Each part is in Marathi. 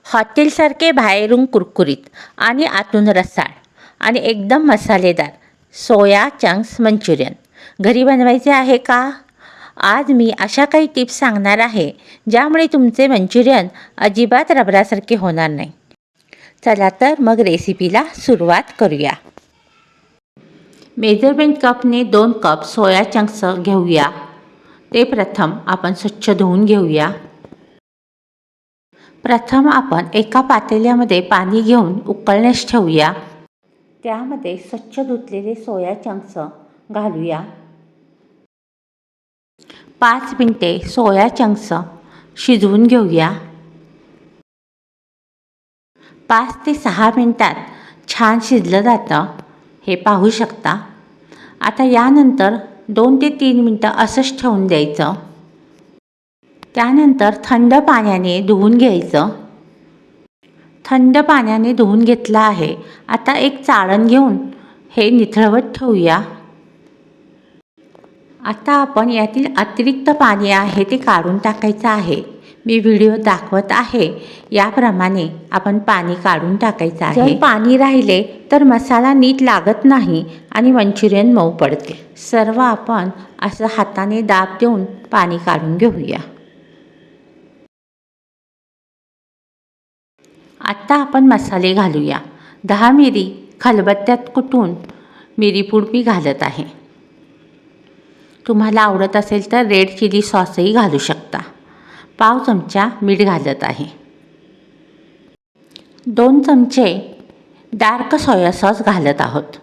हॉटेलसारखे बाहेरून कुरकुरीत आणि आतून रसाळ आणि एकदम मसालेदार सोया चंक्स मंचुरियन घरी बनवायचे आहे का? आज मी अशा काही टिप्स सांगणार आहे ज्यामुळे तुमचे मंचुरियन अजिबात रबरासारखे होणार नाही. चला तर मग रेसिपीला सुरुवात करूया. मेजरमेंट कपने 2 कप सोया चंक्स घेऊया. ते प्रथम आपण स्वच्छ धुवून घेऊया. प्रथम आपण एका पातेल्यामध्ये पाणी घेऊन उकळण्यास ठेवूया. त्यामध्ये स्वच्छ धुतलेले सोया चंक्स घालूया. 5 मिनिटे सोया चंक्स शिजवून घेऊया. 5 ते 6 मिनिटात छान शिजलं जातं, हे पाहू शकता. आता यानंतर 2 ते 3 मिनिटं असंच ठेवून द्यायचं. त्यानंतर थंड पाण्याने धुवून घ्यायचं. थंड पाण्याने धुवून घेतलं आहे. आता एक चाळण घेऊन हे निथळवत ठेवूया. आता आपण यातील अतिरिक्त पाणी आहे ते काढून टाकायचं आहे. मी व्हिडिओ दाखवत आहे याप्रमाणे आपण पाणी काढून टाकायचं आहे. जर पाणी राहिले तर मसाला नीट लागत नाही आणि मंचुरियन मऊ पडते. सर्व आपण असं हाताने दाब देऊन पाणी काढून घेऊया. आता आपण मसाले घालूया. 10 मिरी खलबत्त्यात कुटून मिरीपूड मी घालत आहे. तुम्हाला आवडत असेल तर रेड चिली सॉसही घालू शकता. पाव चमचा मीठ घालत आहे. 2 चमचे डार्क सोया सॉस घालत आहोत.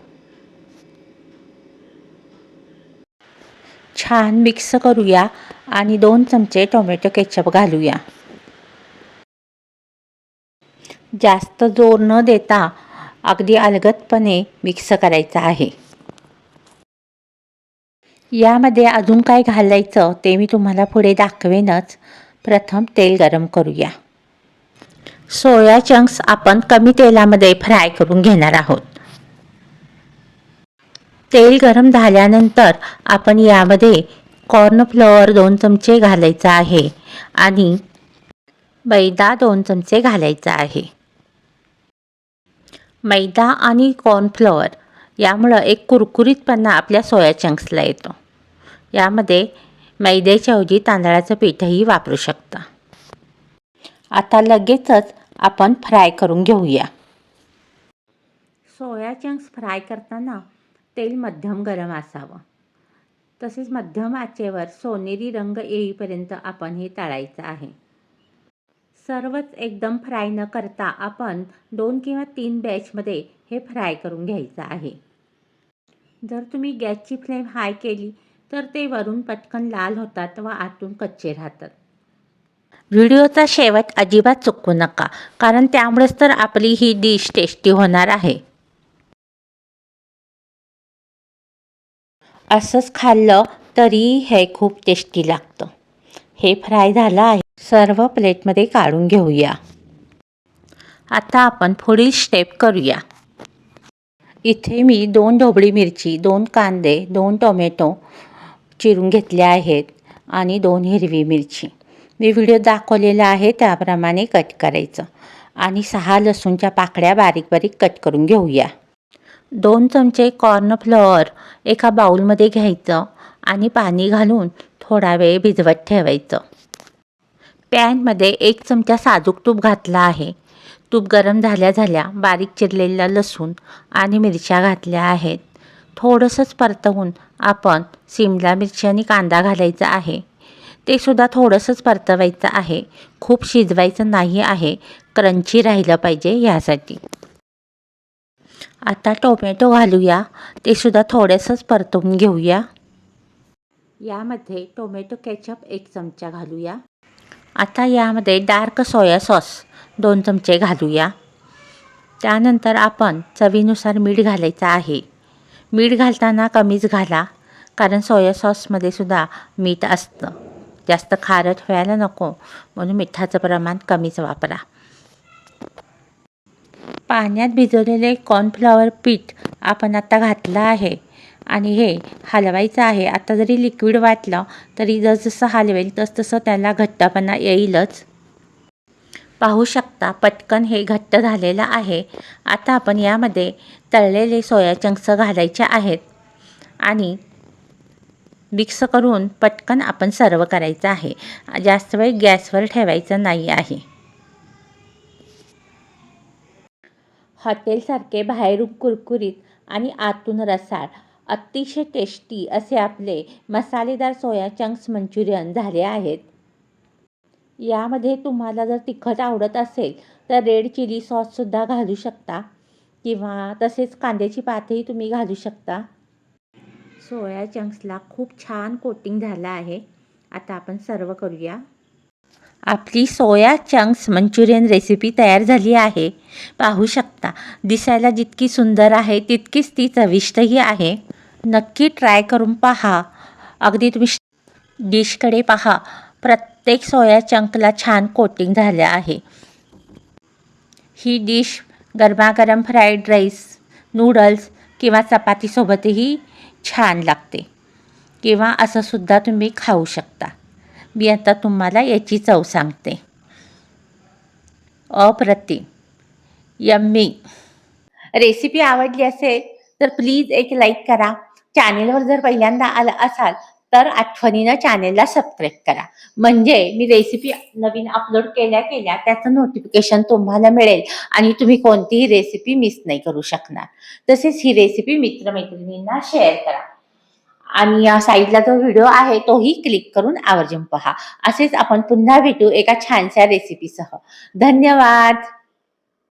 छान मिक्स करूया आणि 2 चमचे टोमॅटो केचप घालूया. जास्त जोर न देता अगदी अलगदपणे मिक्स करायचं आहे. यामध्ये अजून काय घालायचं ते मी तुम्हाला पुढे दाखवेनच. प्रथम तेल गरम करूया. सोया चंक्स आपण कमी तेलामध्ये फ्राय करून घेणार आहोत. तेल गरम झाल्यानंतर आपण यामध्ये कॉर्नफ्लॉवर 2 चमचे घालायचा आहे आणि मैदा 2 चमचे घालायचा आहे. मैदा आणि कॉर्नफ्लॉवर यामुळं एक कुरकुरीतपणा आपल्या सोया चंक्सला येतो. यामध्ये मैद्याच्या ऐवजी तांदळाचं पीठही वापरू शकता. आता लगेचच आपण फ्राय करून घेऊया. सोया चंक्स फ्राय करताना तेल मध्यम गरम असावं. तसेच मध्यम आचेवर सोनेरी रंग येईपर्यंत आपण हे तळायचं आहे. सर्वच एकदम फ्राय न करता आपण 2 किंवा 3 बॅचमध्ये हे फ्राय करून घ्यायचं आहे. जर तुम्ही गॅसची फ्लेम हाय केली तर ते वरून पटकन लाल होतात व आतून कच्चे राहतात. व्हिडिओचा शेवट अजिबात चुकवू नका, कारण त्यामुळेच तर आपली ही डिश टेस्टी होणार आहे. असंच खाल्लं तरी हे खूप टेस्टी लागतं. हे फ्राय झालं आहे. सर्व प्लेटमध्ये काढून घेऊया. आता आपण पुढील स्टेप करूया. इथे मी 2 ढोबळी मिरची, 2 कांदे, 2 टोमॅटो चिरून घेतले आहेत आणि 2 हिरवी मिरची. मी व्हिडिओ दाखवलेला आहे त्याप्रमाणे कट करायचं आणि 6 लसूणच्या पाकळ्या बारीक बारीक कट करून घेऊया. 2 चमचे कॉर्नफ्लॉवर एका बाउलमध्ये घ्यायचं आणि पाणी घालून थोडा वेळ भिजवत ठेवायचं. पॅनमध्ये 1 चमचा साजूक तूप घातला आहे. तूप गरम झाल्या बारीक चिरलेला लसूण आणि मिरच्या घातल्या आहेत. थोडंसंच परतवून आपण शिमला मिरची आणि कांदा घालायचा आहे. ते सुद्धा थोडंसंच परतवायचं आहे. खूप शिजवायचं नाही आहे. क्रंची राहिलं पाहिजे यासाठी. आता टोमॅटो घालूया. ते सुद्धा थोडंसंच परतवून घेऊया. यामध्ये टोमॅटो केचप 1 चमचा घालूया. आता यामध्ये डार्क सोया सॉस 2 चमचे घालूया. त्यानंतर आपण चवीनुसार मीठ घालायचं आहे. मीठ घालताना कमीच घाला, कारण सोया सॉसमध्ये सुद्धा मीठ असतं. जास्त खारट व्हायला नको म्हणून मिठाचं प्रमाण कमीच वापरा. पाण्यात भिजवलेले कॉर्नफ्लॉवर पीठ आपण आता घातलं आहे आणि हे हलवायचं आहे. आता जरी लिक्विड वाटलं तरी जसजसं हलवेल तसतसं त्याला घट्टपणा येईलच. पाहू शकता पटकन हे घट्ट झालेलं आहे. आता आपण यामध्ये तळलेले सोया चंक्स घालायचे आहेत आणि मिक्स करून पटकन आपण सर्व करायचं आहे. जास्त वेळ गॅसवर ठेवायचं नाही आहे. हॉटेलसारखे बाहेरून कुरकुरीत आणि आतून रसाळ अतिशय टेस्टी असे आपले मसालेदार सोया चंक्स मंचुरियन झाले आहेत. यामध्ये तुम्हाला जर तिखट आवडत असेल तर रेड चिली सॉससुद्धा घालू शकता किंवा तसेच कांद्याची पातही तुम्ही घालू शकता. सोया चंक्सला खूप छान कोटिंग झालं आहे. आता आपण सर्व करूया. आपली सोया चंक्स मंचुरियन रेसिपी तयार झाली आहे. पाहू शकता दिसायला जितकी सुंदर आहे तितकीच ती चविष्टही आहे. नक्की ट्राय करून पहा. अगदी तुम्ही डिशकडे पहा, प्रत्येक सोया चंकला छान कोटिंग झालं आहे. ही डिश गरमागरम फ्राईड राईस, नूडल्स किंवा चपातीसोबतही छान लागते किंवा असंसुद्धा तुम्ही खाऊ शकता. मी आता तुम्हाला याची चव सांगते. अप्रतिम, यम्मी. रेसिपी आवडली असेल तर प्लीज एक लाईक करा. चॅनेलवर जर पहिल्यांदा आला असाल तर आठवणीनं चॅनेलला सबस्क्राईब करा. म्हणजे मी रेसिपी नवीन अपलोड केल्या त्याचं नोटिफिकेशन तुम्हाला मिळेल आणि तुम्ही कोणतीही रेसिपी मिस नाही करू शकणार. तसेच ही रेसिपी मित्रमैत्रिणींना शेअर करा आणि या साईडला जो व्हिडिओ आहे तोही क्लिक करून आवर्जून पहा. असेच आपण पुन्हा भेटू एका छानशा रेसिपीसह. धन्यवाद.